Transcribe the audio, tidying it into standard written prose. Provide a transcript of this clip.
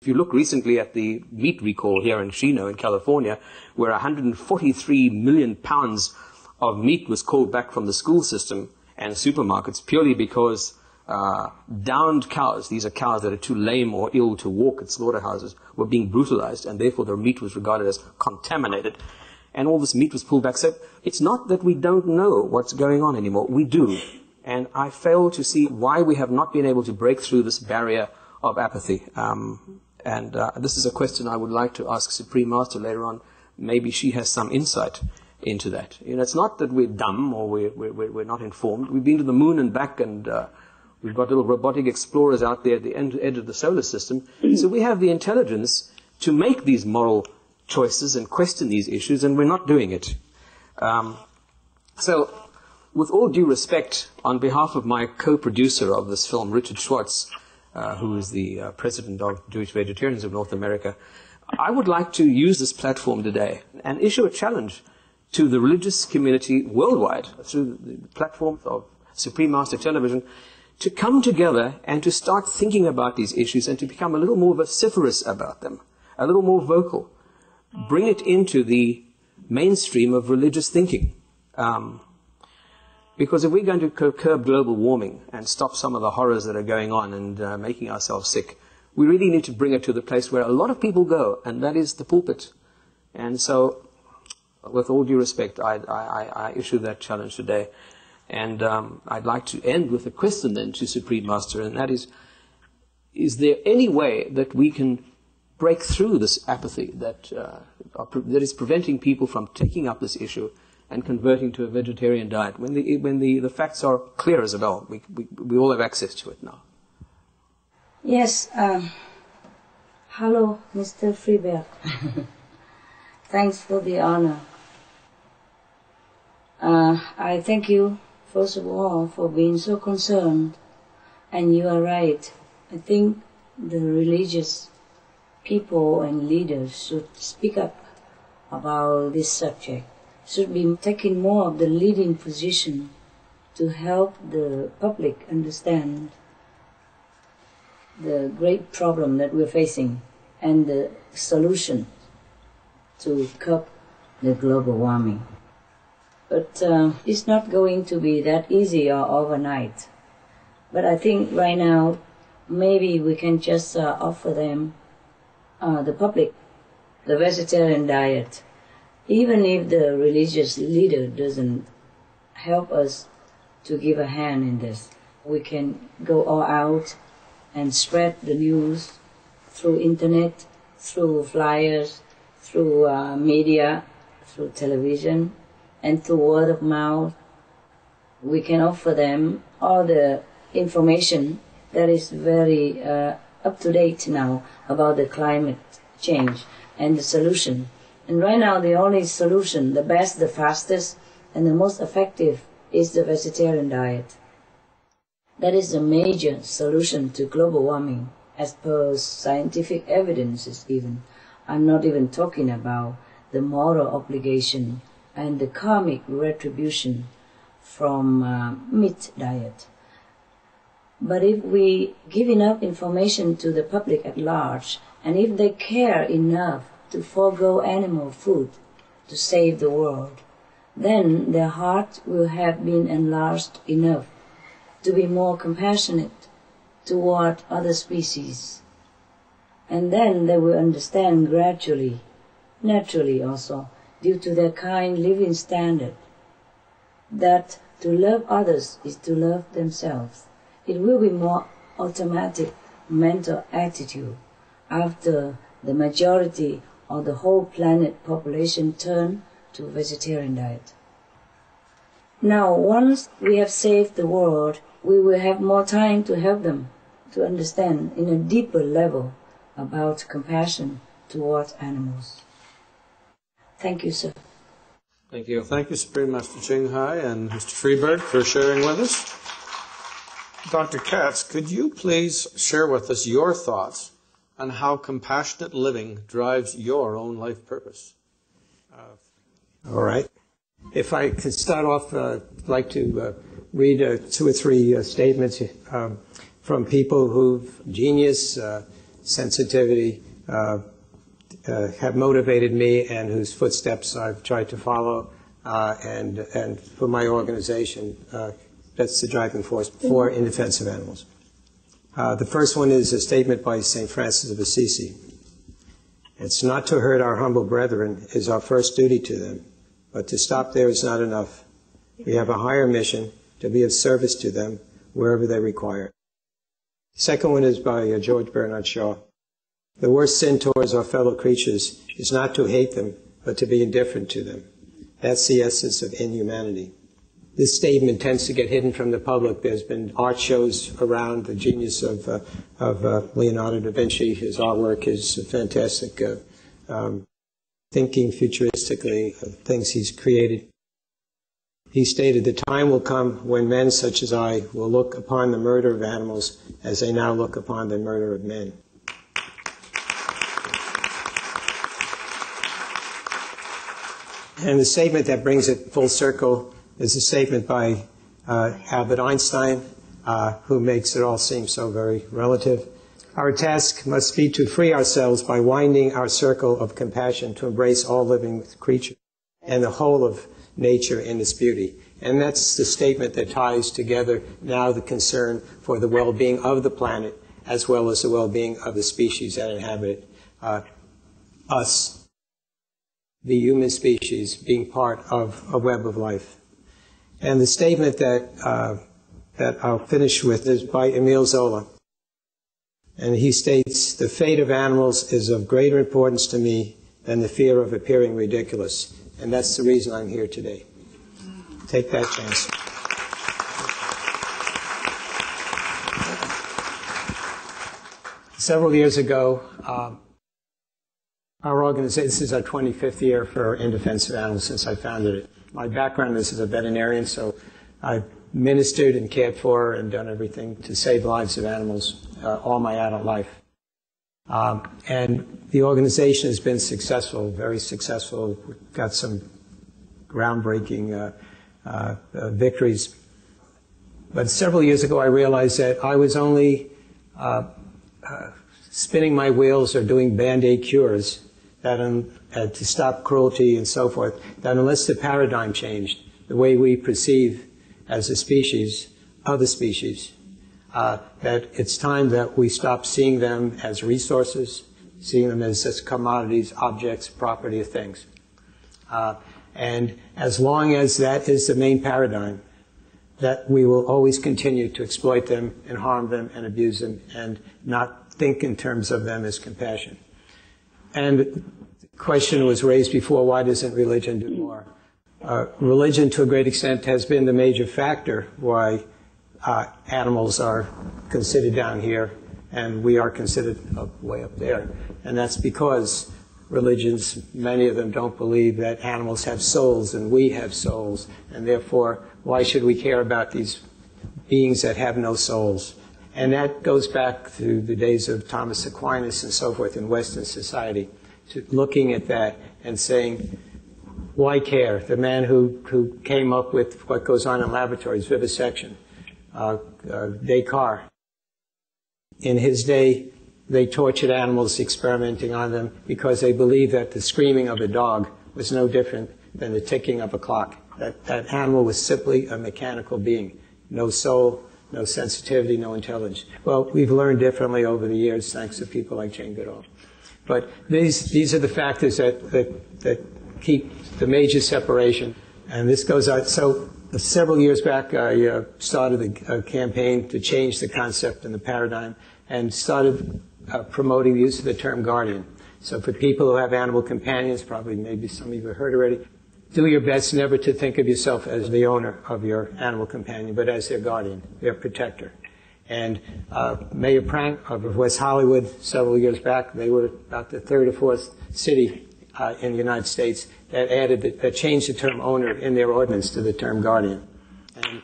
If you look recently at the meat recall here in Chino in California, where 143 million pounds of meat was called back from the school system and supermarkets purely because downed cows, these are cows that are too lame or ill to walk at slaughterhouses, were being brutalized, and therefore their meat was regarded as contaminated. And all this meat was pulled back. So it's not that we don't know what's going on anymore. We do. And I fail to see why we have not been able to break through this barrier of apathy. This is a question I would like to ask Supreme Master later on. Maybe she has some insight into that. You know, it's not that we're dumb or we're not informed. We've been to the moon and back, and we've got little robotic explorers out there at the edge of the solar system. So we have the intelligence to make these moral choices and question these issues, and we're not doing it. So, with all due respect, on behalf of my co-producer of this film, Richard Schwartz, who is the president of Jewish Vegetarians of North America, I would like to use this platform today and issue a challenge to the religious community worldwide through the platform of Supreme Master Television to come together and to start thinking about these issues and to become a little more vociferous about them, a little more vocal. Bring it into the mainstream of religious thinking. Because if we're going to curb global warming and stop some of the horrors that are going on and making ourselves sick, we really need to bring it to the place where a lot of people go, and that is the pulpit. And so, with all due respect, I issue that challenge today. And I'd like to end with a question then to Supreme Master, and that is there any way that we can break through this apathy that is preventing people from taking up this issue and converting to a vegetarian diet, when the facts are clear as a bell? We all have access to it now. Yes. Hello, Mr. Freeberg. Thanks for the honor. I thank you, first of all, for being so concerned. And you are right. I think the religious people and leaders should speak up about this subject, should be taking more of the leading position to help the public understand the great problem that we're facing and the solution to curb the global warming. But it's not going to be that easy or overnight. But I think right now, maybe we can just offer them, the public, the vegetarian diet. Even if the religious leader doesn't help us to give a hand in this, we can go all out and spread the news through internet, through flyers, through media, through television, and through word of mouth. We can offer them all the information that is very up to date now about the climate change and the solution. And right now the only solution, the best, the fastest, and the most effective is the vegetarian diet. That is a major solution to global warming, as per scientific evidences even. I'm not even talking about the moral obligation and the karmic retribution from meat diet. But if we give enough information to the public at large, and if they care enough to forego animal food to save the world, then their heart will have been enlarged enough to be more compassionate toward other species. And then they will understand gradually, naturally also, due to their kind living standard, that to love others is to love themselves. It will be more automatic mental attitude after the majority of the whole planet population turn to vegetarian diet. Now, once we have saved the world, we will have more time to help them to understand in a deeper level about compassion towards animals. Thank you, sir. Thank you. Thank you, Supreme Master Ching Hai and Mr. Freeberg, for sharing with us. Dr. Katz, could you please share with us your thoughts on how compassionate living drives your own life purpose? All right. If I could start off, I'd like to read 2 or 3 statements from people who've genius, sensitivity have motivated me and whose footsteps I've tried to follow, and for my organization, that's the driving force for In Defense of Animals. The first one is a statement by St. Francis of Assisi. It's not to hurt our humble brethren is our first duty to them, but to stop there is not enough. We have a higher mission to be of service to them wherever they require it. The second one is by George Bernard Shaw. The worst sin towards our fellow creatures is not to hate them, but to be indifferent to them. That's the essence of inhumanity. This statement tends to get hidden from the public. There's been art shows around the genius of Leonardo da Vinci. His artwork is fantastic, thinking futuristically of things he's created. He stated, "The time will come when men such as I will look upon the murder of animals as they now look upon the murder of men." And the statement that brings it full circle is a statement by Albert Einstein, who makes it all seem so very relative. Our task must be to free ourselves by winding our circle of compassion to embrace all living creatures and the whole of nature in its beauty. And that's the statement that ties together now the concern for the well-being of the planet as well as the well-being of the species that inhabit it. Us, the human species, being part of a web of life. And the statement that I'll finish with is by Émile Zola. And he states, "The fate of animals is of greater importance to me than the fear of appearing ridiculous." And that's the reason I'm here today. Take that chance. Several years ago, our organization, this is our 25th year for In Defense of Animals since I founded it. My background is as a veterinarian, so I've ministered and cared for and done everything to save lives of animals all my adult life. And the organization has been successful, very successful. We've got some groundbreaking victories. But several years ago, I realized that I was only spinning my wheels or doing Band-Aid cures to stop cruelty and so forth, that unless the paradigm changed, the way we perceive as a species, other species, that it's time that we stop seeing them as resources, seeing them as just commodities, objects, property of things. And as long as that is the main paradigm, that we will always continue to exploit them and harm them and abuse them and not think in terms of them as compassion. And the question was raised before, why doesn't religion do more? Religion, to a great extent, has been the major factor why animals are considered down here and we are considered way up there. And that's because religions, many of them don't believe that animals have souls and we have souls, and therefore, why should we care about these beings that have no souls? And that goes back to the days of Thomas Aquinas and so forth in Western society, to looking at that and saying, why care? The man who came up with what goes on in laboratories, vivisection, Descartes, in his day, they tortured animals experimenting on them because they believed that the screaming of a dog was no different than the ticking of a clock. That animal was simply a mechanical being, no soul, no sensitivity, no intelligence. Well, we've learned differently over the years, thanks to people like Jane Goodall. But these are the factors that keep the major separation. And this goes out. So several years back, I started a campaign to change the concept and the paradigm and started promoting the use of the term guardian. So for people who have animal companions, probably maybe some of you have heard already, do your best never to think of yourself as the owner of your animal companion, but as their guardian, their protector. And Mayor Prank of West Hollywood, several years back, they were about the third or fourth city in the United States that changed the term owner in their ordinance to the term guardian. And